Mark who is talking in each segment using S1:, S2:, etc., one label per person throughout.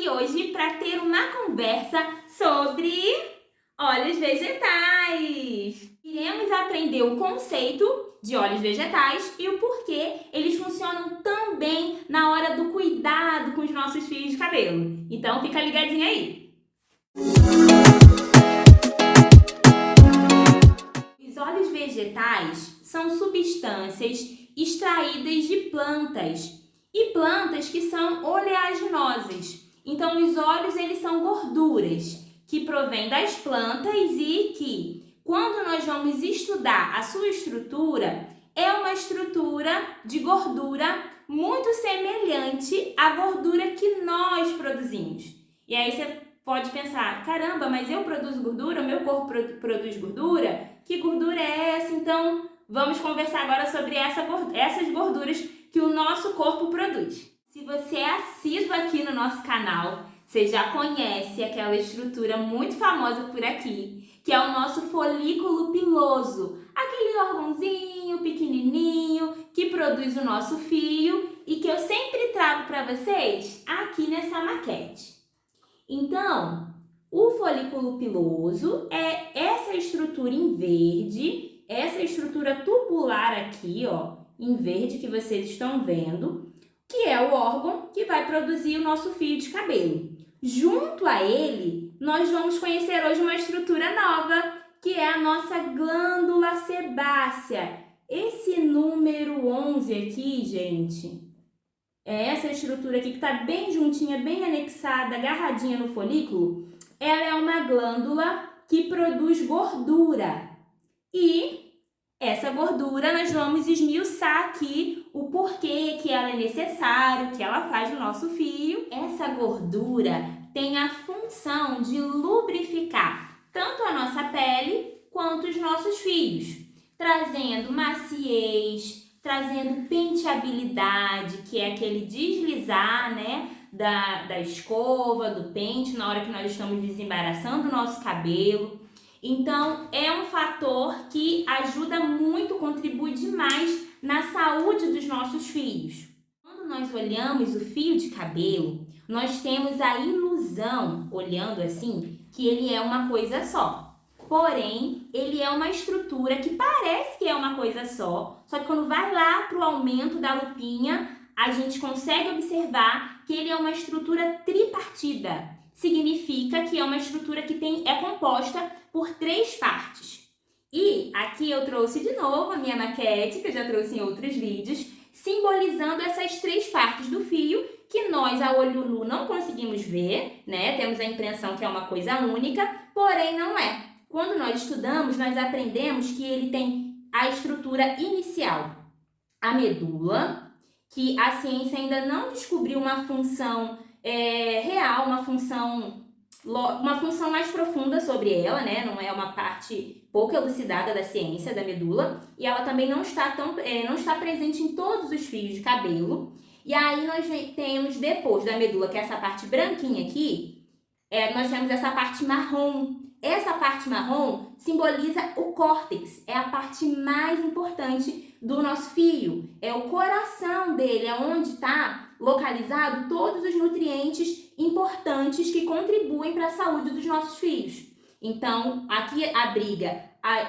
S1: aqui hoje para ter uma conversa sobre óleos vegetais. Iremos aprender o conceito de óleos vegetais e o porquê eles funcionam tão bem na hora do cuidado com os nossos fios de cabelo. Então fica ligadinho aí! Os óleos vegetais são substâncias extraídas de plantas e plantas que são oleaginosas. Então, os óleos eles são gorduras que provêm das plantas e que, quando nós vamos estudar a sua estrutura, é uma estrutura de gordura muito semelhante à gordura que nós produzimos. E aí você pode pensar, caramba, mas eu produzo gordura? O meu corpo produz gordura? Que gordura é essa? Então, vamos conversar agora sobre essas gorduras que o nosso corpo produz. Se você é assíduo aqui no nosso canal, você já conhece aquela estrutura muito famosa por aqui, que é o nosso folículo piloso, aquele órgãozinho pequenininho que produz o nosso fio e que eu sempre trago para vocês aqui nessa maquete. Então, o folículo piloso é essa estrutura em verde, essa estrutura tubular aqui, ó, em verde que vocês estão vendo, que é o órgão que vai produzir o nosso fio de cabelo. Junto a ele, nós vamos conhecer hoje uma estrutura nova, que é a nossa glândula sebácea. Esse número 11 aqui, gente, é essa estrutura aqui que está bem juntinha, bem anexada, agarradinha no folículo. Ela é uma glândula que produz gordura. E essa gordura nós vamos esmiuçar aqui o porquê que ela é necessária, o que ela faz no nosso fio. Essa gordura tem a função de lubrificar tanto a nossa pele quanto os nossos fios, trazendo maciez, trazendo penteabilidade, que é aquele deslizar, né, da escova, do pente, na hora que nós estamos desembaraçando o nosso cabelo. Então, é um fator que ajuda muito, contribui demais na saúde dos nossos fios. Quando nós olhamos o fio de cabelo, nós temos a ilusão, olhando assim, que ele é uma coisa só. Porém, ele é uma estrutura que parece que é uma coisa só que quando vai lá para o aumento da lupinha, a gente consegue observar que ele é uma estrutura tripartida. Significa que é uma estrutura que é composta por 3 partes. E aqui eu trouxe de novo a minha maquete, que eu já trouxe em outros vídeos, simbolizando essas 3 partes do fio que nós, a olho nu, não conseguimos ver, né? Temos a impressão que é uma coisa única, porém não é. Quando nós estudamos, nós aprendemos que ele tem a estrutura inicial, a medula, que a ciência ainda não descobriu uma função real, uma função mais profunda sobre ela, né? Não é uma parte pouco elucidada da ciência da medula, e ela também não está presente em todos os fios de cabelo. E aí nós temos depois da medula, que é essa parte branquinha aqui, nós temos essa parte marrom. Essa parte marrom simboliza o córtex, é a parte mais importante do nosso fio, é o coração dele, é onde está localizado todos os nutrientes importantes que contribuem para a saúde dos nossos fios. Então, aqui abriga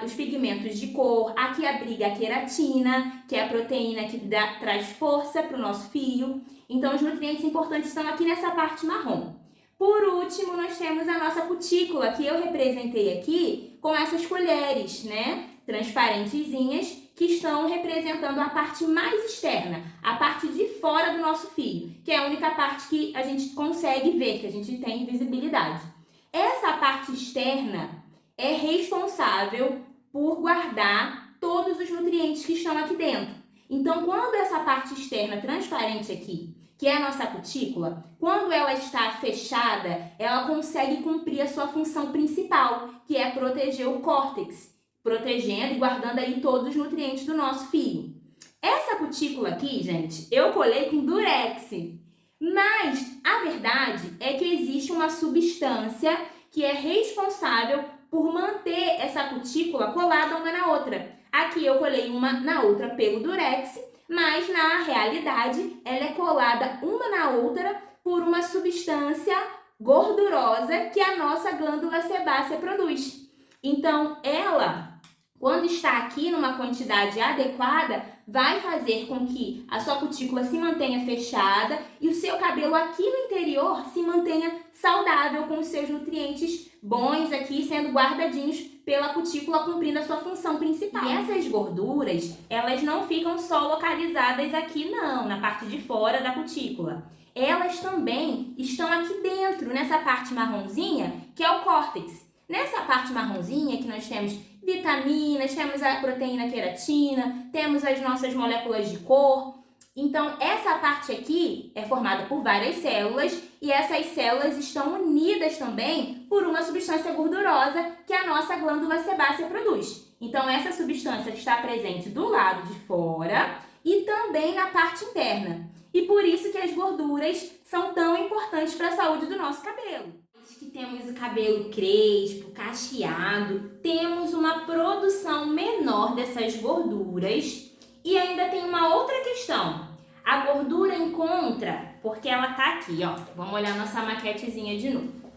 S1: os pigmentos de cor, aqui abriga a queratina, que é a proteína que traz força para o nosso fio. Então, os nutrientes importantes estão aqui nessa parte marrom. Por último, nós temos a nossa cutícula, que eu representei aqui com essas colheres, né, transparentezinhas, que estão representando a parte mais externa, a parte de fora do nosso fio, que é a única parte que a gente consegue ver, que a gente tem visibilidade. Essa parte externa é responsável por guardar todos os nutrientes que estão aqui dentro. Então, quando essa parte externa transparente aqui, que é a nossa cutícula, quando ela está fechada, ela consegue cumprir a sua função principal, que é proteger o córtex, protegendo e guardando aí todos os nutrientes do nosso fio. Essa cutícula aqui, gente, eu colei com durex, mas a verdade é que existe uma substância que é responsável por manter essa cutícula colada uma na outra. Aqui eu colei uma na outra pelo durex, mas na realidade ela é colada uma na outra por uma substância gordurosa que a nossa glândula sebácea produz. Então, ela, quando está aqui numa quantidade adequada, vai fazer com que a sua cutícula se mantenha fechada e o seu cabelo aqui no interior se mantenha saudável, com os seus nutrientes bons aqui sendo guardadinhos pela cutícula, cumprindo a sua função principal. E essas gorduras, elas não ficam só localizadas aqui não, na parte de fora da cutícula. Elas também estão aqui dentro, nessa parte marronzinha, que é o córtex. Nessa parte marronzinha que nós temos vitaminas, temos a proteína queratina, temos as nossas moléculas de cor. Então, essa parte aqui é formada por várias células e essas células estão unidas também por uma substância gordurosa que a nossa glândula sebácea produz. Então, essa substância está presente do lado de fora e também na parte interna. E por isso que as gorduras são tão importantes para a saúde do nosso cabelo. Que temos o cabelo crespo, cacheado, temos uma produção menor dessas gorduras e ainda tem uma outra questão. A gordura encontra, porque ela tá aqui, ó. Vamos olhar nossa maquetezinha de novo.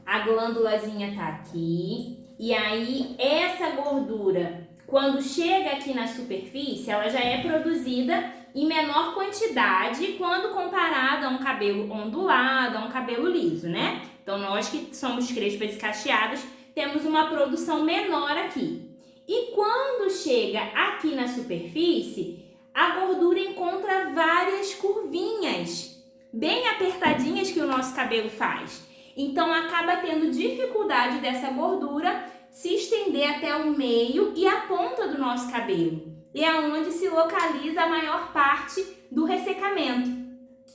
S1: A glândulazinha tá aqui e aí essa gordura, quando chega aqui na superfície, ela já é produzida em menor quantidade quando comparado a um cabelo ondulado, a um cabelo liso, né? Então, nós que somos crespas e cacheadas, temos uma produção menor aqui. E quando chega aqui na superfície, a gordura encontra várias curvinhas, bem apertadinhas que o nosso cabelo faz. Então, acaba tendo dificuldade dessa gordura se estender até o meio e a ponta do nosso cabelo. E é onde se localiza a maior parte do ressecamento.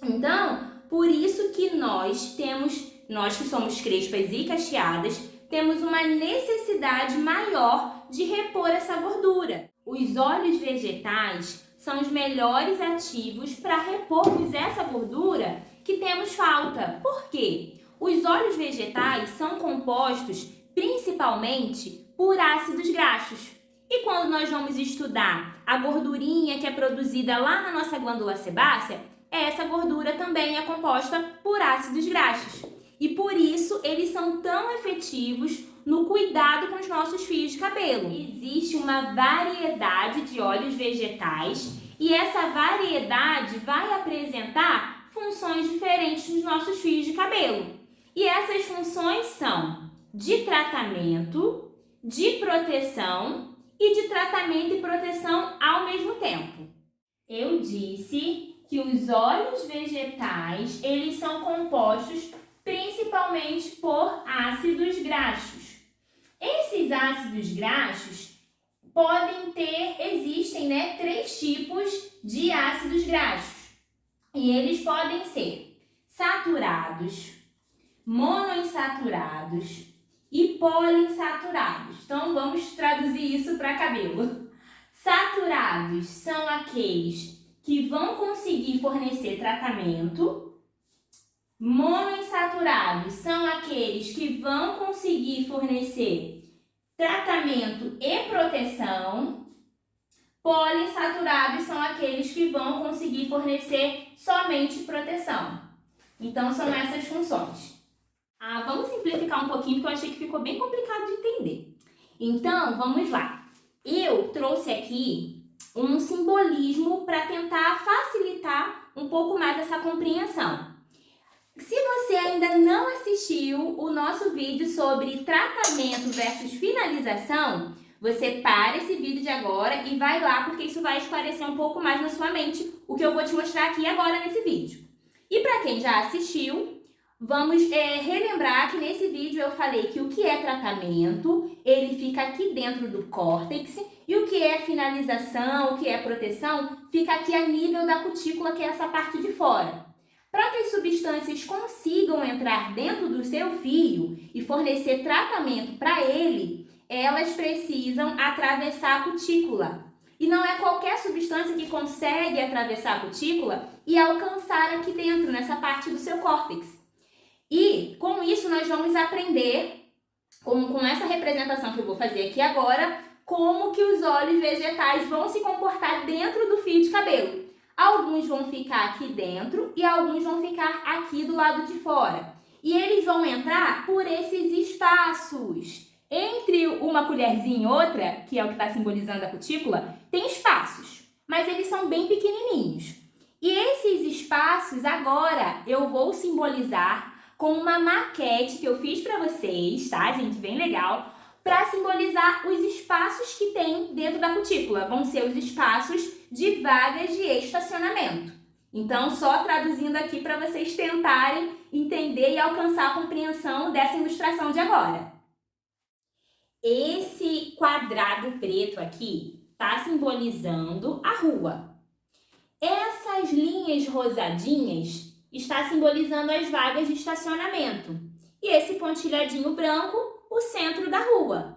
S1: Então, por isso que nós que somos crespas e cacheadas, temos uma necessidade maior de repor essa gordura. Os óleos vegetais são os melhores ativos para repormos essa gordura que temos falta. Por quê? Os óleos vegetais são compostos principalmente por ácidos graxos. E quando nós vamos estudar a gordurinha que é produzida lá na nossa glândula sebácea, essa gordura também é composta por ácidos graxos. E por isso eles são tão efetivos no cuidado com os nossos fios de cabelo. Existe uma variedade de óleos vegetais e essa variedade vai apresentar funções diferentes nos nossos fios de cabelo. E essas funções são de tratamento, de proteção e de tratamento e proteção ao mesmo tempo. Eu disse que os óleos vegetais, eles são compostos principalmente por ácidos graxos. Esses ácidos graxos existem, três tipos de ácidos graxos. E eles podem ser saturados, monoinsaturados e poliinsaturados. Então, vamos traduzir isso para cabelo. Saturados são aqueles que vão conseguir fornecer tratamento. Monoinsaturados são aqueles que vão conseguir fornecer tratamento e proteção. Poliinsaturados são aqueles que vão conseguir fornecer somente proteção. Então, são essas funções. Vamos simplificar um pouquinho, porque eu achei que ficou bem complicado de entender. Então, vamos lá. Eu trouxe aqui um simbolismo para tentar facilitar um pouco mais essa compreensão. Se você ainda não assistiu o nosso vídeo sobre tratamento versus finalização, você para esse vídeo de agora e vai lá, porque isso vai esclarecer um pouco mais na sua mente o que eu vou te mostrar aqui agora nesse vídeo. E para quem já assistiu, vamos relembrar que nesse vídeo eu falei que o que é tratamento, ele fica aqui dentro do córtex, e o que é finalização, o que é proteção, fica aqui a nível da cutícula, que é essa parte de fora. Para que as substâncias consigam entrar dentro do seu fio e fornecer tratamento para ele, elas precisam atravessar a cutícula. E não é qualquer substância que consegue atravessar a cutícula e alcançar aqui dentro, nessa parte do seu córtex. E com isso nós vamos aprender, com essa representação que eu vou fazer aqui agora, como que os óleos vegetais vão se comportar dentro do fio de cabelo. Alguns vão ficar aqui dentro e alguns vão ficar aqui do lado de fora. E eles vão entrar por esses espaços. Entre uma colherzinha e outra, que é o que está simbolizando a cutícula, tem espaços, mas eles são bem pequenininhos. E esses espaços agora eu vou simbolizar com uma maquete que eu fiz para vocês, tá, gente? Bem legal. Para simbolizar os espaços que tem dentro da cutícula. Vão ser os espaços de vagas de estacionamento. Então, só traduzindo aqui para vocês tentarem entender e alcançar a compreensão dessa ilustração de agora. Esse quadrado preto aqui está simbolizando a rua. Essas linhas rosadinhas está simbolizando as vagas de estacionamento. E esse pontilhadinho branco, o centro da rua.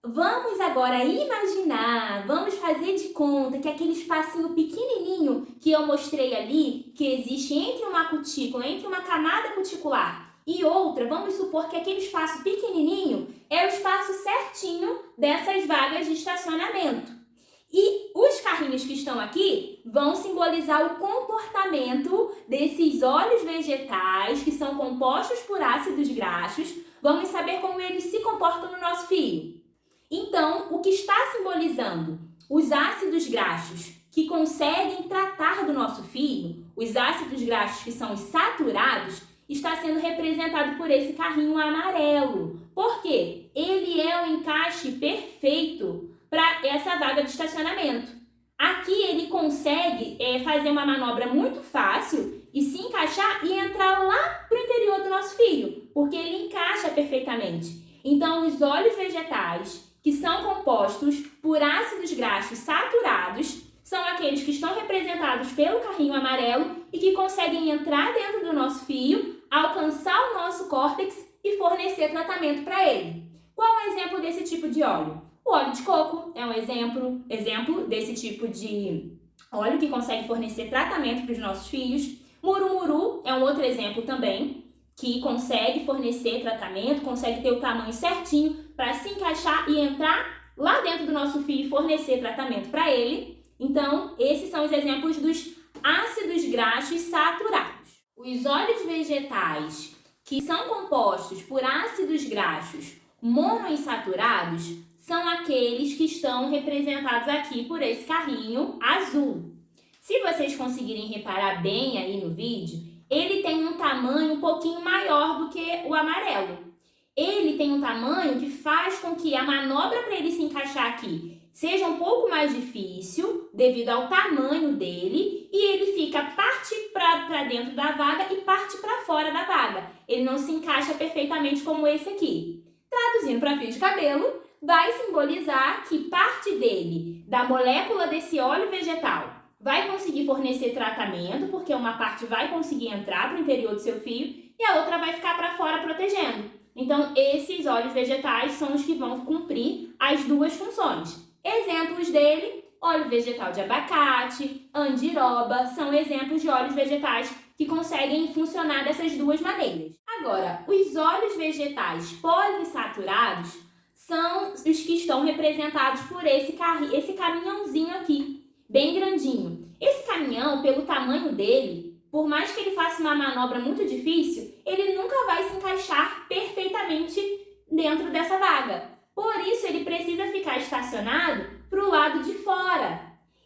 S1: Vamos agora imaginar, vamos fazer de conta que aquele espacinho pequenininho que eu mostrei ali, que existe entre uma cutícula, entre uma camada cuticular e outra, vamos supor que aquele espaço pequenininho é o espaço certinho dessas vagas de estacionamento. E os carrinhos que estão aqui vão simbolizar o comportamento desses óleos vegetais que são compostos por ácidos graxos. Vamos saber como eles se comportam no nosso fio. Então, o que está simbolizando os ácidos graxos que conseguem tratar do nosso fio, os ácidos graxos que são os saturados, está sendo representado por esse carrinho amarelo. Por quê? Ele é o encaixe perfeito para essa vaga de estacionamento. Aqui ele consegue fazer uma manobra muito fácil e se encaixar e entrar lá para o interior do nosso fio, porque ele encaixa perfeitamente. Então, os óleos vegetais, que são compostos por ácidos graxos saturados, são aqueles que estão representados pelo carrinho amarelo e que conseguem entrar dentro do nosso fio, alcançar o nosso córtex e fornecer tratamento para ele. Qual é o exemplo desse tipo de óleo? O óleo de coco é um exemplo desse tipo de óleo que consegue fornecer tratamento para os nossos fios. Murumuru é um outro exemplo também, que consegue fornecer tratamento, consegue ter o tamanho certinho para se encaixar e entrar lá dentro do nosso fio e fornecer tratamento para ele. Então, esses são os exemplos dos ácidos graxos saturados. Os óleos vegetais que são compostos por ácidos graxos monoinsaturados são aqueles que estão representados aqui por esse carrinho azul. Se vocês conseguirem reparar bem aí no vídeo, ele tem um tamanho um pouquinho maior do que o amarelo. Ele tem um tamanho que faz com que a manobra para ele se encaixar aqui seja um pouco mais difícil devido ao tamanho dele e ele fica parte para dentro da vaga e parte para fora da vaga. Ele não se encaixa perfeitamente como esse aqui. Traduzindo para fio de cabelo, vai simbolizar que parte dele, da molécula desse óleo vegetal, vai conseguir fornecer tratamento, porque uma parte vai conseguir entrar para o interior do seu fio e a outra vai ficar para fora protegendo. Então, esses óleos vegetais são os que vão cumprir as duas funções. Exemplos dele, óleo vegetal de abacate, andiroba, são exemplos de óleos vegetais que conseguem funcionar dessas duas maneiras. Agora, os óleos vegetais poliinsaturados são os que estão representados por esse caminhãozinho aqui, bem grandinho. Esse caminhão, pelo tamanho dele, por mais que ele faça uma manobra muito difícil, ele nunca vai se encaixar perfeitamente dentro dessa vaga. Por isso, ele precisa ficar estacionado para o lado de fora.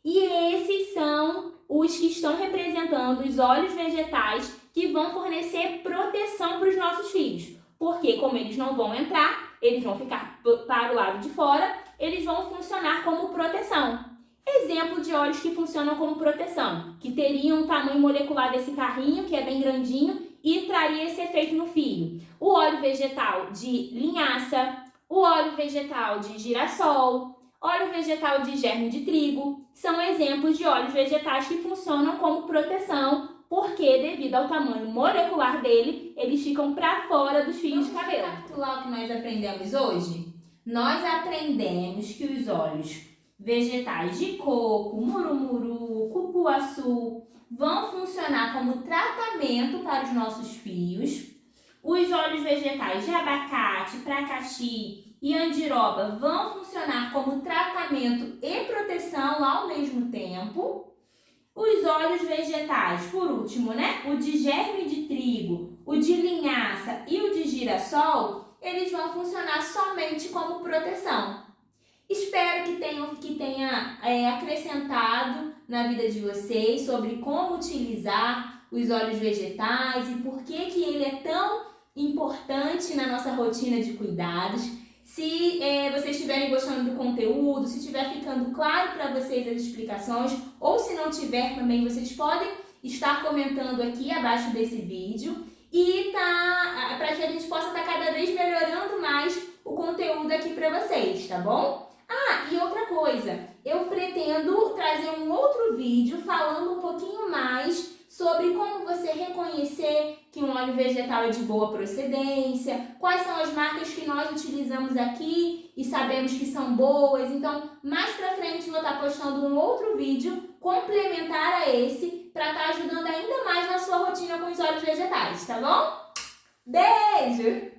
S1: E esses são os que estão representando os óleos vegetais que vão fornecer proteção para os nossos fios. Porque, como eles não vão entrar, eles vão ficar para o lado de fora, eles vão funcionar como proteção. Exemplo de óleos que funcionam como proteção, que teriam o tamanho molecular desse carrinho, que é bem grandinho, e traria esse efeito no fio. O óleo vegetal de linhaça, o óleo vegetal de girassol, óleo vegetal de germe de trigo, são exemplos de óleos vegetais que funcionam como proteção, porque devido ao tamanho molecular dele, eles ficam para fora dos fios de cabelo. Vamos recapitular o que nós aprendemos hoje? Nós aprendemos que os óleos vegetais de coco, murumuru, cupuaçu vão funcionar como tratamento para os nossos fios. Os óleos vegetais de abacate, pracaxi e andiroba vão funcionar como tratamento e proteção ao mesmo tempo. Os óleos vegetais, por último, né? O de germe de trigo, o de linhaça e o de girassol, eles vão funcionar somente como proteção. Espero que tenha acrescentado na vida de vocês sobre como utilizar os óleos vegetais e por que ele é tão importante na nossa rotina de cuidados. Se vocês estiverem gostando do conteúdo, se estiver ficando claro para vocês as explicações, ou se não tiver também, vocês podem estar comentando aqui abaixo desse vídeo e para que a gente possa estar cada vez melhorando mais o conteúdo aqui para vocês, tá bom? Ah, e outra coisa, eu pretendo trazer um outro vídeo falando um pouquinho mais sobre como você reconhecer que um óleo vegetal é de boa procedência, quais são as marcas que nós utilizamos aqui e sabemos que são boas. Então, mais pra frente vou estar postando um outro vídeo complementar a esse para estar ajudando ainda mais na sua rotina com os óleos vegetais, tá bom? Beijo!